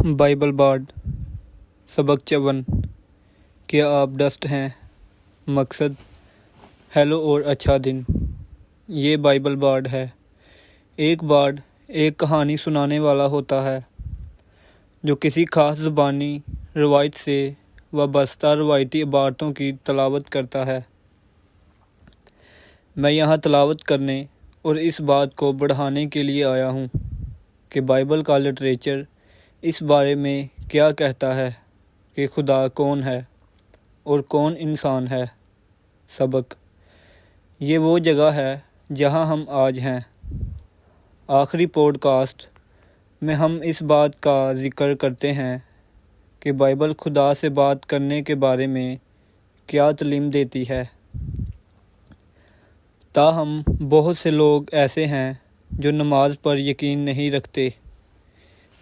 Bible baud سبق 54 کیا آپ ڈسٹ ہیں؟ مقصد ہیلو اور اچھا دن۔ یہ بائبل بارڈ ہے۔ ایک بارڈ ایک کہانی سنانے والا ہوتا ہے جو کسی خاص زبانی روایت سے وابستہ روایتی عبارتوں کی تلاوت کرتا ہے۔ میں یہاں تلاوت کرنے اور اس بات کو بڑھانے کے لیے آیا ہوں کہ بائبل کا لٹریچر اس بارے میں کیا کہتا ہے کہ خدا کون ہے اور کون انسان ہے۔ سبق: یہ وہ جگہ ہے جہاں ہم آج ہیں۔ آخری پوڈ کاسٹ میں ہم اس بات کا ذکر کرتے ہیں کہ بائبل خدا سے بات کرنے کے بارے میں کیا تعلیم دیتی ہے۔ تاہم بہت سے لوگ ایسے ہیں جو نماز پر یقین نہیں رکھتے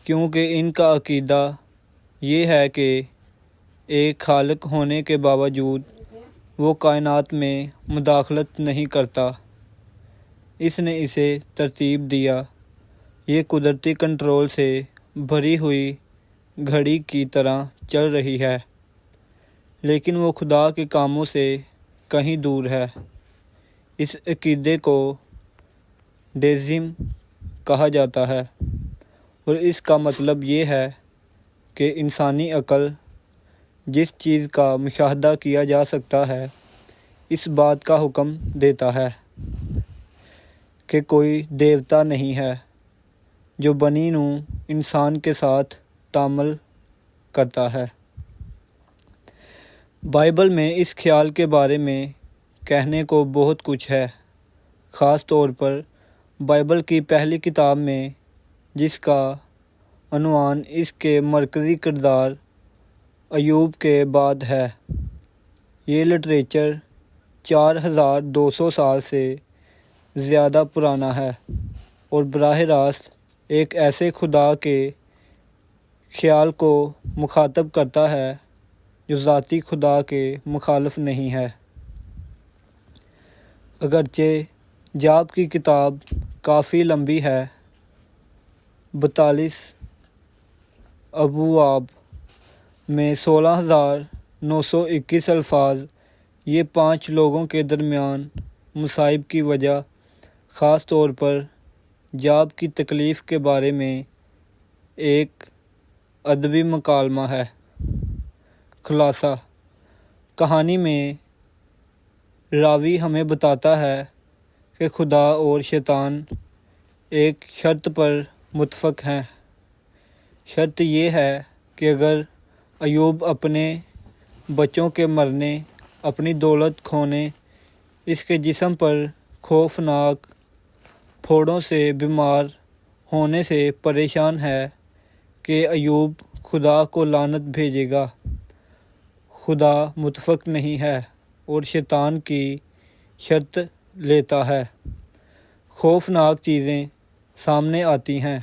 کیونکہ ان کا عقیدہ یہ ہے کہ ایک خالق ہونے کے باوجود وہ کائنات میں مداخلت نہیں کرتا۔ اس نے اسے ترتیب دیا۔ یہ قدرتی کنٹرول سے بھری ہوئی گھڑی کی طرح چل رہی ہے، لیکن وہ خدا کے کاموں سے کہیں دور ہے۔ اس عقیدے کو ڈیزم کہا جاتا ہے اور اس کا مطلب یہ ہے کہ انسانی عقل جس چیز کا مشاہدہ کیا جا سکتا ہے اس بات کا حکم دیتا ہے کہ کوئی دیوتا نہیں ہے جو بنی نوع انسان کے ساتھ تعامل کرتا ہے۔ بائبل میں اس خیال کے بارے میں کہنے کو بہت کچھ ہے، خاص طور پر بائبل کی پہلی کتاب میں جس کا عنوان اس کے مرکزی کردار ایوب کے بعد ہے۔ یہ لٹریچر 4200 سال سے زیادہ پرانا ہے اور براہ راست ایک ایسے خدا کے خیال کو مخاطب کرتا ہے جو ذاتی خدا کے مخالف نہیں ہے۔ اگرچہ جاب کی کتاب کافی لمبی ہے، 42 ابواب میں 16,921 الفاظ، یہ 5 لوگوں کے درمیان مصائب کی وجہ، خاص طور پر جاب کی تکلیف کے بارے میں ایک ادبی مکالمہ ہے۔ خلاصہ: کہانی میں راوی ہمیں بتاتا ہے کہ خدا اور شیطان ایک شرط پر متفق ہیں۔ شرط یہ ہے کہ اگر ایوب اپنے بچوں کے مرنے، اپنی دولت کھونے، اس کے جسم پر خوفناک پھوڑوں سے بیمار ہونے سے پریشان ہے کہ ایوب خدا کو لعنت بھیجے گا۔ خدا متفق نہیں ہے اور شیطان کی شرط لیتا ہے۔ خوفناک چیزیں سامنے آتی ہیں۔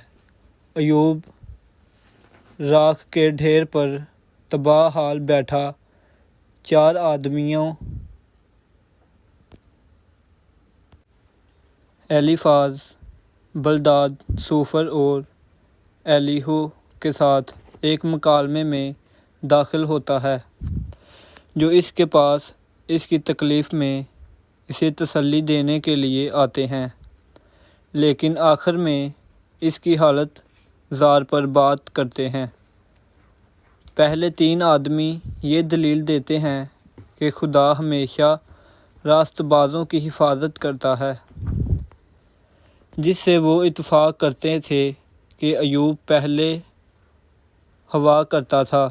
ایوب راکھ کے ڈھیر پر تباہ حال بیٹھا 4 آدمیوں ایلیفاز، بلداد، سوفر اور ایلیہو کے ساتھ ایک مکالمے میں داخل ہوتا ہے جو اس کے پاس اس کی تکلیف میں اسے تسلی دینے کے لیے آتے ہیں، لیکن آخر میں اس کی حالت زار پر بات کرتے ہیں۔ پہلے 3 آدمی یہ دلیل دیتے ہیں کہ خدا ہمیشہ راست بازوں کی حفاظت کرتا ہے، جس سے وہ اتفاق کرتے تھے کہ ایوب پہلے ہوا کرتا تھا،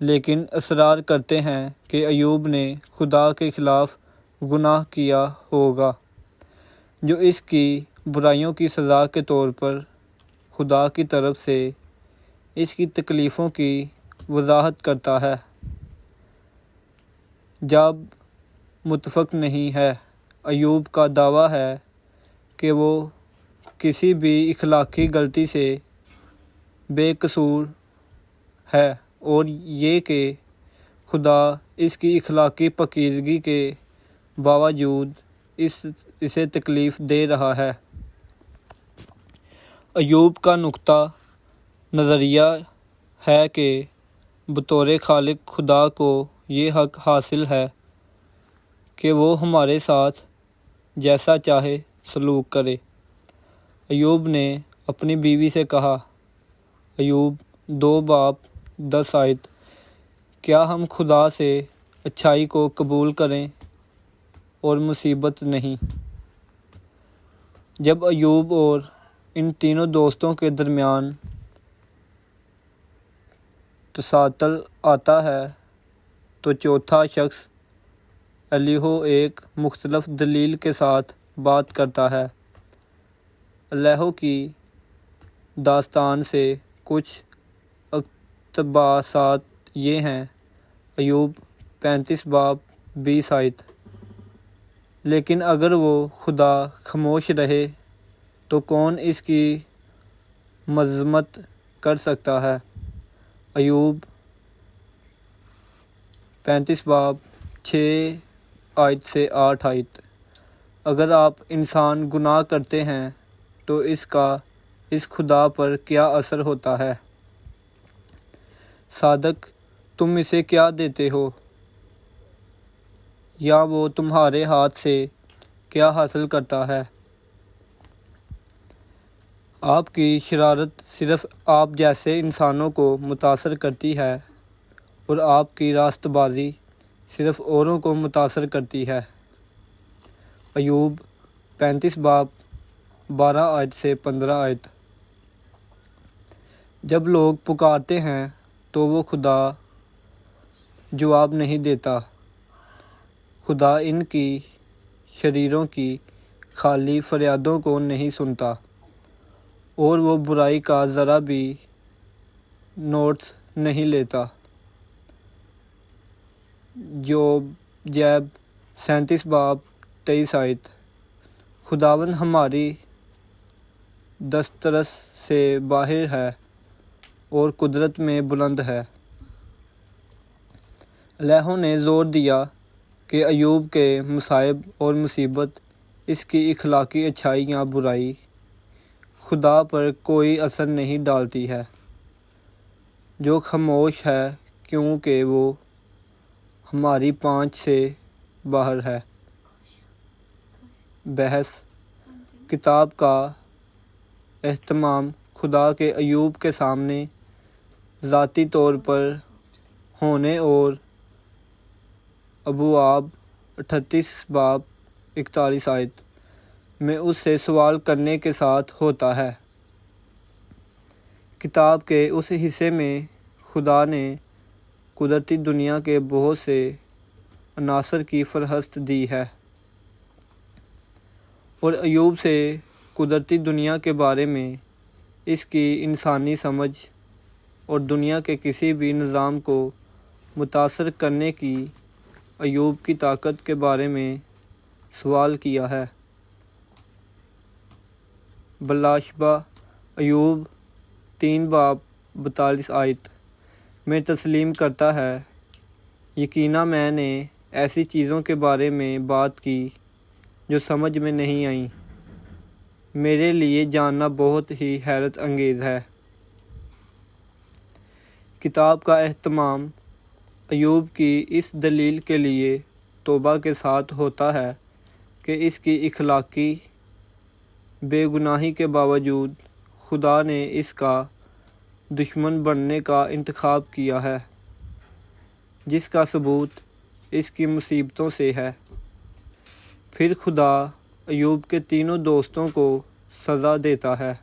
لیکن اصرار کرتے ہیں کہ ایوب نے خدا کے خلاف گناہ کیا ہوگا، جو اس کی برائیوں کی سزا کے طور پر خدا کی طرف سے اس کی تکلیفوں کی وضاحت کرتا ہے۔ جاب متفق نہیں ہے۔ ایوب کا دعویٰ ہے کہ وہ کسی بھی اخلاقی غلطی سے بے قصور ہے اور یہ کہ خدا اس کی اخلاقی پاکیزگی کے باوجود اسے تکلیف دے رہا ہے۔ ایوب کا نکتہ نظریہ ہے کہ بطور خالق خدا کو یہ حق حاصل ہے کہ وہ ہمارے ساتھ جیسا چاہے سلوک کرے۔ ایوب نے اپنی بیوی سے کہا، ایوب 2:10 کیا ہم خدا سے اچھائی کو قبول کریں اور مصیبت نہیں؟ جب ایوب اور ان تینوں دوستوں کے درمیان تساطل آتا ہے تو چوتھا شخص الیہو ایک مختلف دلیل کے ساتھ بات کرتا ہے۔ الیہو کی داستان سے کچھ اقتباسات یہ ہیں۔ ایوب 35:20 لیکن اگر وہ خدا خاموش رہے تو کون اس کی مذمت کر سکتا ہے؟ ایوب 35:6-8 اگر آپ انسان گناہ کرتے ہیں تو اس کا اس خدا پر کیا اثر ہوتا ہے؟ صادق تم اسے کیا دیتے ہو؟ یا وہ تمہارے ہاتھ سے کیا حاصل کرتا ہے؟ آپ کی شرارت صرف آپ جیسے انسانوں کو متاثر کرتی ہے اور آپ کی راست بازی صرف اوروں کو متاثر کرتی ہے۔ ایوب 35:12-15 جب لوگ پکارتے ہیں تو وہ خدا جواب نہیں دیتا۔ خدا ان کی شریروں کی خالی فریادوں کو نہیں سنتا اور وہ برائی کا ذرا بھی نوٹس نہیں لیتا۔ جوب 37:23 خداوند ہماری دسترس سے باہر ہے اور قدرت میں بلند ہے۔ الیہو نے زور دیا کہ ایوب کے مصائب اور مصیبت، اس کی اخلاقی اچھائی یا برائی، خدا پر کوئی اثر نہیں ڈالتی ہے، جو خاموش ہے کیونکہ وہ ہماری پہنچ سے باہر ہے۔ بحث: کتاب کا اہتمام خدا کے ایوب کے سامنے ذاتی طور پر ہونے اور ابواب 38:41 میں اس سے سوال کرنے کے ساتھ ہوتا ہے۔ کتاب کے اس حصے میں خدا نے قدرتی دنیا کے بہت سے عناصر کی فہرست دی ہے اور ایوب سے قدرتی دنیا کے بارے میں اس کی انسانی سمجھ اور دنیا کے کسی بھی نظام کو متاثر کرنے کی ایوب کی طاقت کے بارے میں سوال کیا ہے۔ بلاشبہ ایوب 3:42 میں تسلیم کرتا ہے، یقیناً میں نے ایسی چیزوں کے بارے میں بات کی جو سمجھ میں نہیں آئیں، میرے لیے جاننا بہت ہی حیرت انگیز ہے۔ کتاب کا اہتمام ایوب کی اس دلیل کے لیے توبہ کے ساتھ ہوتا ہے کہ اس کی اخلاقی بے گناہی کے باوجود خدا نے اس کا دشمن بننے کا انتخاب کیا ہے، جس کا ثبوت اس کی مصیبتوں سے ہے۔ پھر خدا ایوب کے تینوں دوستوں کو سزا دیتا ہے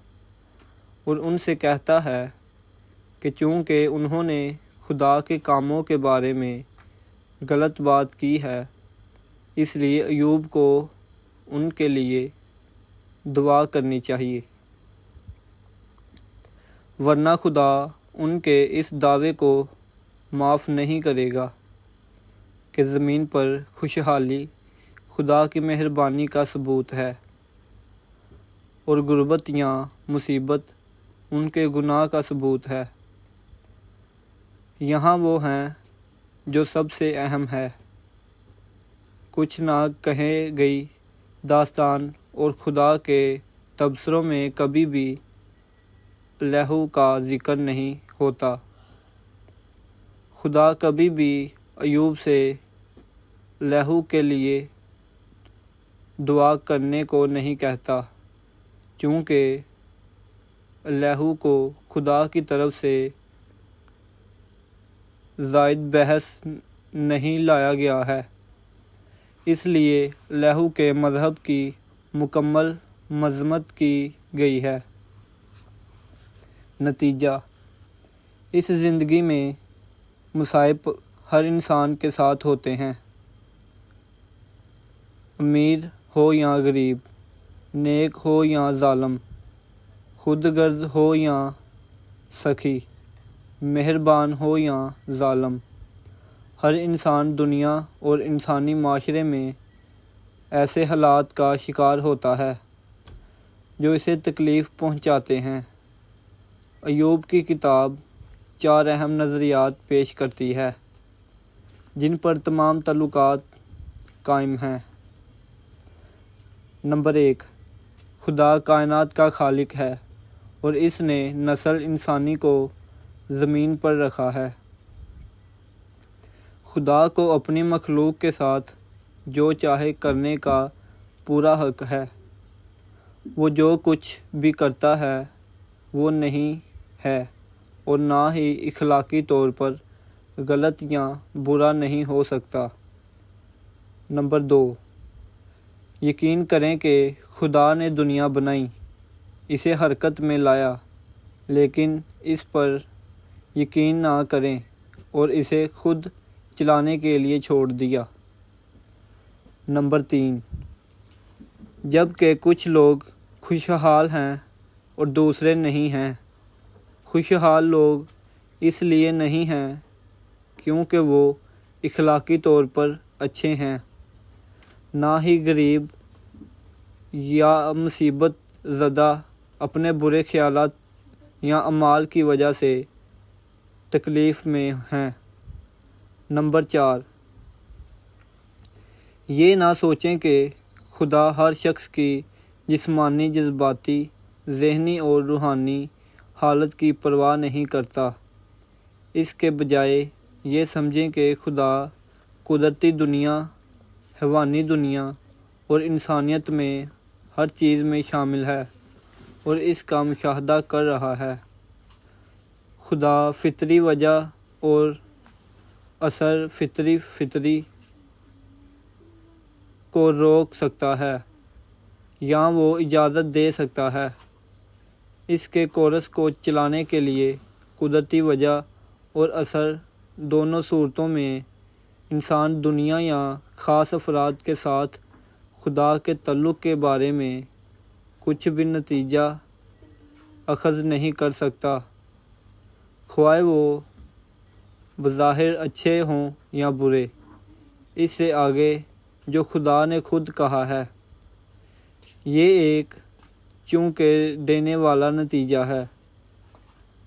اور ان سے کہتا ہے کہ چونکہ انہوں نے خدا کے کاموں کے بارے میں غلط بات کی ہے، اس لیے ایوب کو ان کے لیے دعا کرنی چاہیے، ورنہ خدا ان کے اس دعوے کو معاف نہیں کرے گا کہ زمین پر خوشحالی خدا کی مہربانی کا ثبوت ہے اور غربت یا مصیبت ان کے گناہ کا ثبوت ہے۔ یہاں وہ ہیں جو سب سے اہم ہے۔ کچھ نہ کہی گئی داستان اور خدا کے تبصروں میں کبھی بھی لہو کا ذکر نہیں ہوتا۔ خدا کبھی بھی ایوب سے لہو کے لیے دعا کرنے کو نہیں کہتا، چونکہ لہو کو خدا کی طرف سے زائد بحث نہیں لایا گیا ہے، اس لیے لہو کے مذہب کی مکمل مذمت کی گئی ہے۔ نتیجہ: اس زندگی میں مصائب ہر انسان کے ساتھ ہوتے ہیں، امیر ہو یا غریب، نیک ہو یا ظالم، خود غرض ہو یا سخی، مہربان ہو یا ظالم، ہر انسان دنیا اور انسانی معاشرے میں ایسے حالات کا شکار ہوتا ہے جو اسے تکلیف پہنچاتے ہیں۔ ایوب کی کتاب 4 اہم نظریات پیش کرتی ہے جن پر تمام تعلقات قائم ہیں۔ نمبر 1، خدا کائنات کا خالق ہے اور اس نے نسل انسانی کو زمین پر رکھا ہے۔ خدا کو اپنی مخلوق کے ساتھ جو چاہے کرنے کا پورا حق ہے۔ وہ جو کچھ بھی کرتا ہے وہ نہیں ہے اور نہ ہی اخلاقی طور پر غلط یا برا نہیں ہو سکتا۔ نمبر 2، یقین کریں کہ خدا نے دنیا بنائی، اسے حرکت میں لایا، لیکن اس پر یقین نہ کریں اور اسے خود چلانے کے لیے چھوڑ دیا۔ نمبر 3، جب کہ کچھ لوگ خوشحال ہیں اور دوسرے نہیں ہیں۔ خوشحال لوگ اس لیے نہیں ہیں کیونکہ وہ اخلاقی طور پر اچھے ہیں، نہ ہی غریب یا مصیبت زدہ اپنے برے خیالات یا اعمال کی وجہ سے تکلیف میں ہیں۔ نمبر 4، یہ نہ سوچیں کہ خدا ہر شخص کی جسمانی، جذباتی، ذہنی اور روحانی حالت کی پرواہ نہیں کرتا۔ اس کے بجائے یہ سمجھیں کہ خدا قدرتی دنیا، حیوانی دنیا اور انسانیت میں ہر چیز میں شامل ہے اور اس کا مشاہدہ کر رہا ہے۔ خدا فطری وجہ اور اثر فطری کو روک سکتا ہے یا وہ اجازت دے سکتا ہے۔ اس کے کورس کو چلانے کے لیے قدرتی وجہ اور اثر دونوں صورتوں میں انسان دنیا یا خاص افراد کے ساتھ خدا کے تعلق کے بارے میں کچھ بھی نتیجہ اخذ نہیں کر سکتا، خواہ وہ بظاہر اچھے ہوں یا برے۔ اس سے آگے جو خدا نے خود کہا ہے، یہ ایک چونکہ دینے والا نتیجہ ہے۔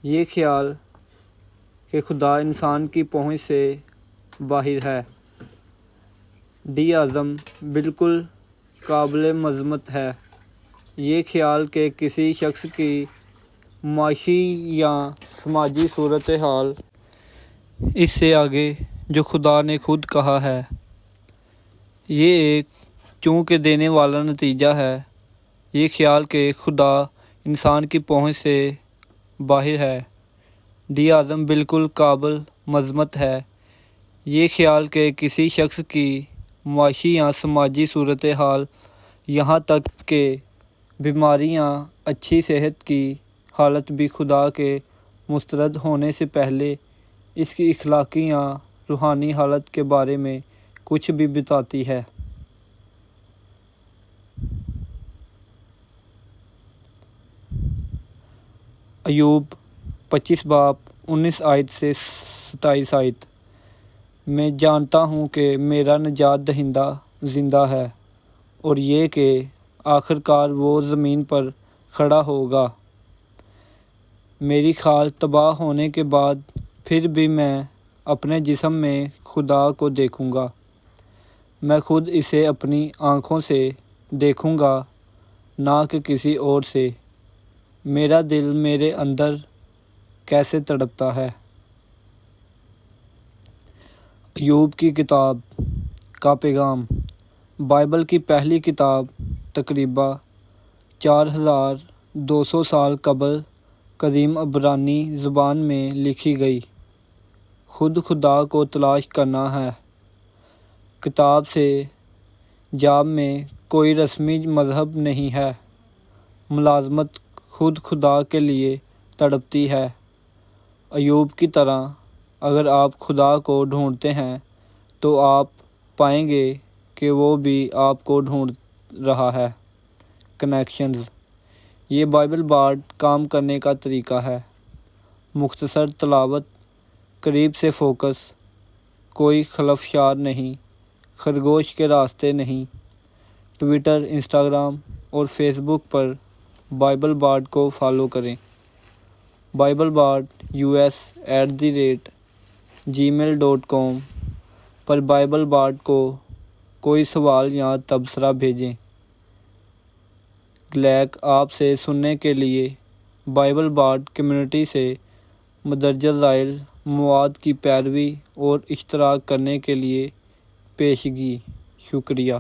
یہ خیال کہ خدا انسان کی پہنچ سے باہر ہے، اعظم بالکل قابل مذمت ہے۔ یہ خیال کہ کسی شخص کی معاشی یا سماجی صورتحال اس سے آگے جو خدا نے خود کہا ہے، یہ ایک چونکہ دینے والا نتیجہ ہے۔ یہ خیال کہ خدا انسان کی پہنچ سے باہر ہے، اعظم بالکل قابل مذمت ہے۔ یہ خیال کہ کسی شخص کی معاشی یا سماجی صورتحال، یہاں تک کہ بیماری یا اچھی صحت کی حالت بھی خدا کے مسترد ہونے سے پہلے اس کی اخلاقی یا روحانی حالت کے بارے میں کچھ بھی بتاتی ہے۔ ایوب 25 باب 19 آیت سے 27 آیت۔ میں جانتا ہوں کہ میرا نجات دہندہ زندہ ہے اور یہ کہ آخرکار وہ زمین پر کھڑا ہوگا۔ میری کھال تباہ ہونے کے بعد پھر بھی میں اپنے جسم میں خدا کو دیکھوں گا۔ میں خود اسے اپنی آنکھوں سے دیکھوں گا، نہ کہ کسی اور سے۔ میرا دل میرے اندر کیسے تڑپتا ہے۔ ایوب کی کتاب کا پیغام۔ بائبل کی پہلی کتاب تقریباً 4200 سال قبل قدیم عبرانی زبان میں لکھی گئی۔ خود خدا کو تلاش کرنا ہے۔ کتاب سے جاب میں کوئی رسمی مذہب نہیں ہے۔ ملازمت خود خدا کے لیے تڑپتی ہے۔ ایوب کی طرح اگر آپ خدا کو ڈھونڈتے ہیں تو آپ پائیں گے کہ وہ بھی آپ کو ڈھونڈ رہا ہے۔ کنیکشنز۔ یہ بائبل بارڈ کام کرنے کا طریقہ ہے۔ مختصر تلاوت، قریب سے فوکس، کوئی خلفشار نہیں، خرگوش کے راستے نہیں۔ ٹویٹر، انسٹاگرام اور فیس بک پر بائبل بارڈ کو فالو کریں۔ بائبل بارڈ US@gmail.com پر بائبل بارڈ کو کوئی سوال یا تبصرہ بھیجیں۔ لائک آپ سے سننے کے لیے بائبل بارڈ کمیونٹی سے مندرجہ ذیل مواد کی پیروی اور اشتراک کرنے کے لیے پیشگی۔ شکریہ۔